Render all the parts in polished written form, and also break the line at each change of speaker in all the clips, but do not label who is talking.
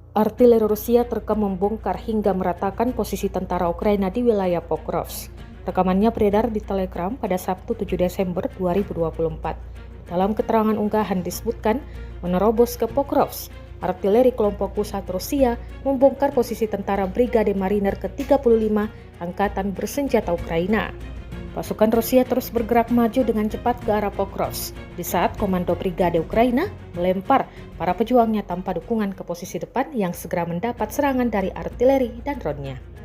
Artileri Rusia terekam membongkar hingga meratakan posisi tentara Ukraina di wilayah Pokrovsk. Rekamannya beredar di Telegram pada Sabtu 7 Desember 2024. Dalam keterangan unggahan disebutkan, menerobos ke Pokrovsk, artileri kelompok pusat Rusia membongkar posisi tentara Brigade Mariner ke-35 Angkatan Bersenjata Ukraina. Pasukan Rusia terus bergerak maju dengan cepat ke arah Pokrovsk di saat Komando Brigade Ukraina melempar para pejuangnya tanpa dukungan ke posisi depan yang segera mendapat serangan dari artileri dan drone-nya.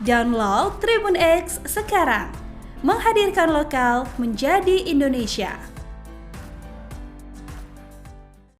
Download Tribun X sekarang, menghadirkan lokal menjadi Indonesia.